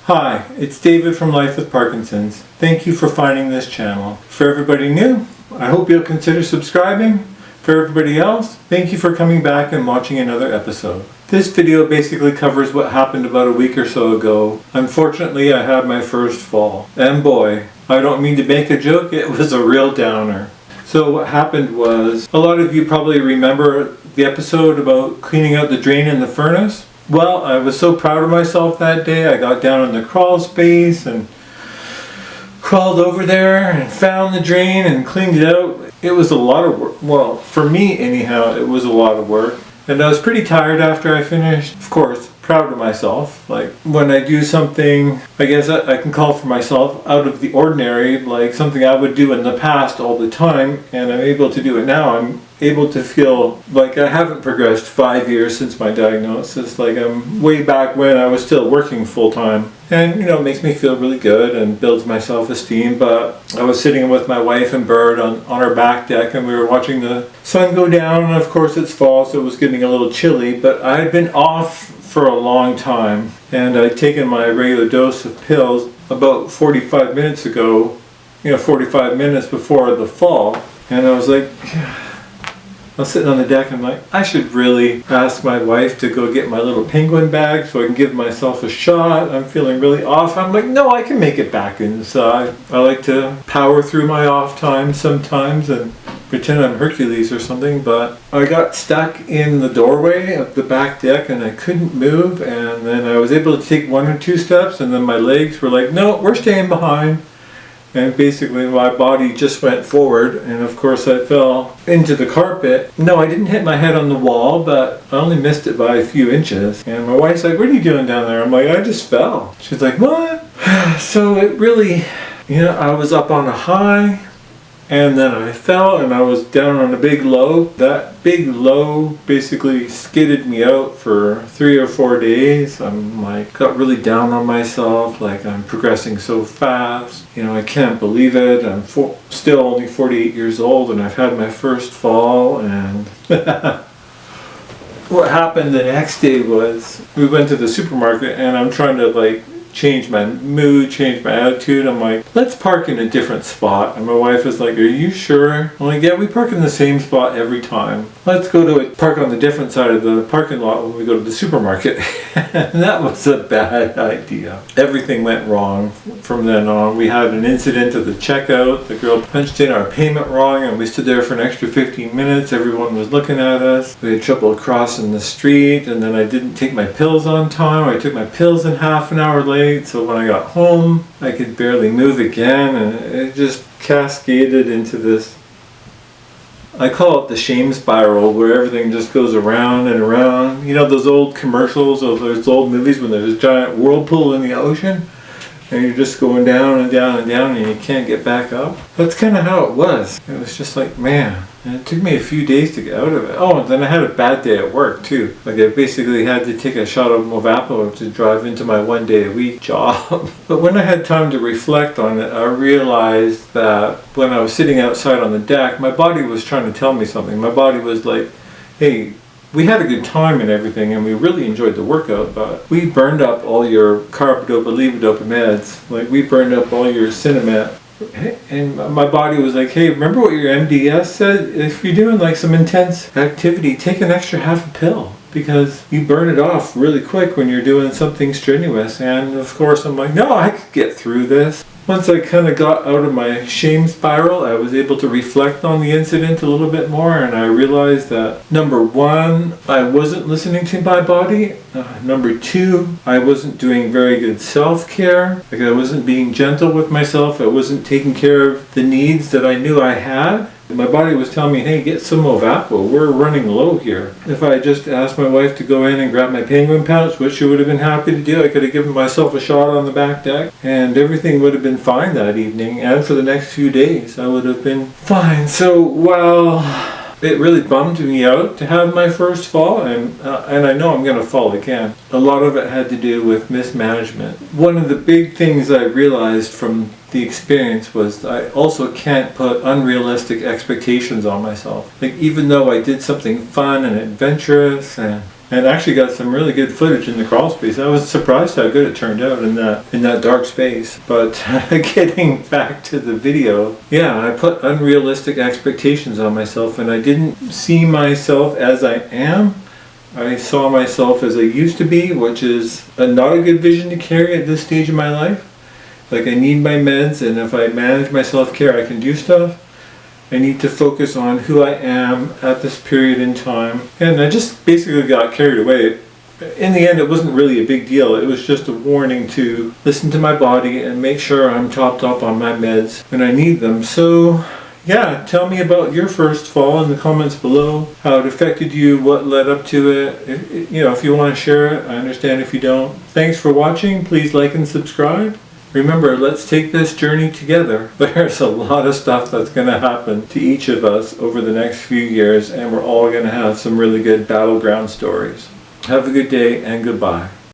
Hi, it's David from Life with Parkinson's. Thank you for finding this channel. For everybody new, I hope you'll consider subscribing. For everybody else, thank you for coming back and watching another episode. This video basically covers what happened about a week or so ago. Unfortunately, I had my first fall. And boy, I don't mean to make a joke, it was a real downer. So what happened was, a lot of you probably remember the episode about cleaning out the drain in the furnace. Well, I was so proud of myself that day. I got down in the crawl space and crawled over there and found the drain and cleaned it out. It was a lot of work. Well, for me anyhow, it was a lot of work. And I was pretty tired after I finished. Of course, proud of myself. Like when I do something, I guess I can call for myself out of the ordinary, like something I would do in the past all the time, and I'm able to do it now. I'm able to feel like I haven't progressed 5 years since my diagnosis. Like I'm way back when I was still working full time. And it makes me feel really good and builds my self-esteem. But I was sitting with my wife and bird on our back deck, and we were watching the sun go down, and of course it's fall, so it was getting a little chilly, but I had been off for a long time, and I'd taken my regular dose of pills about 45 minutes ago, 45 minutes before the fall, and I was like, I was sitting on the deck and I'm like, I should really ask my wife to go get my little penguin bag so I can give myself a shot. I'm feeling really off. I'm like, no, I can make it back inside. I like to power through my off time sometimes and pretend I'm Hercules or something, but I got stuck in the doorway of the back deck and I couldn't move, and then I was able to take 1 or 2 steps, and then my legs were like, no, we're staying behind. And basically my body just went forward, and of course I fell into the carpet. No, I didn't hit my head on the wall, but I only missed it by a few inches. And my wife's like, what are you doing down there? I'm like, I just fell. She's like, what? So it really, I was up on a high, and then I fell and I was down on a big low. That big low basically skidded me out for 3 or 4 days. I'm like, got really down on myself, like I'm progressing so fast. I can't believe it. I'm still only 48 years old and I've had my first fall. And what happened the next day was we went to the supermarket, and I'm trying to change my mood, change my attitude. I'm like, let's park in a different spot. And my wife is like, are you sure? I'm like, yeah, we park in the same spot every time. Let's go to park on the different side of the parking lot when we go to the supermarket. And that was a bad idea. Everything went wrong from then on. We had an incident at the checkout. The girl punched in our payment wrong, and we stood there for an extra 15 minutes. Everyone was looking at us. We had trouble crossing the street, and then I didn't take my pills on time. I took my pills in half an hour late. So when I got home, I could barely move again, and it just cascaded into this, I call it the shame spiral, where everything just goes around and around. Those old commercials of those old movies when there's a giant whirlpool in the ocean, and you're just going down and down and down and you can't get back up? That's kind of how it was. It was just like, man. And it took me a few days to get out of it. Oh, and then I had a bad day at work too. I basically had to take a shot of Movaplo to drive into my 1 day a week job. But when I had time to reflect on it, I realized that when I was sitting outside on the deck, my body was trying to tell me something. My body was like, hey, we had a good time and everything, and we really enjoyed the workout, but we burned up all your carbidopa levodopa meds. We burned up all your Cinemet. And my body was like, hey, remember what your MDS said? If you're doing some intense activity, take an extra half a pill, because you burn it off really quick when you're doing something strenuous. And of course I'm like, no, I could get through this. Once I kind of got out of my shame spiral, I was able to reflect on the incident a little bit more, and I realized that number 1, I wasn't listening to my body. Number 2, I wasn't doing very good self-care. I wasn't being gentle with myself. I wasn't taking care of the needs that I knew I had. My body was telling me, hey, get some Movaplo, we're running low here. If I just asked my wife to go in and grab my penguin pouch, which she would have been happy to do, I could have given myself a shot on the back deck, and everything would have been fine that evening, and for the next few days I would have been fine. So while it really bummed me out to have my first fall, and I know I'm going to fall again, a lot of it had to do with mismanagement. One of the big things I realized from the experience was I also can't put unrealistic expectations on myself. Even though I did something fun and adventurous and and actually got some really good footage in the crawl space. I was surprised how good it turned out in that dark space. But getting back to the video, yeah, I put unrealistic expectations on myself, and I didn't see myself as I am. I saw myself as I used to be, which is not a good vision to carry at this stage of my life. Like, I need my meds, and if I manage my self-care, I can do stuff. I need to focus on who I am at this period in time. And I just basically got carried away. In the end, it wasn't really a big deal. It was just a warning to listen to my body and make sure I'm topped up on my meds when I need them. So, yeah, tell me about your first fall in the comments below, how it affected you, what led up to it. If you want to share it, I understand if you don't. Thanks for watching. Please like and subscribe. Remember, let's take this journey together. There's a lot of stuff that's going to happen to each of us over the next few years, and we're all going to have some really good battleground stories. Have a good day, and goodbye.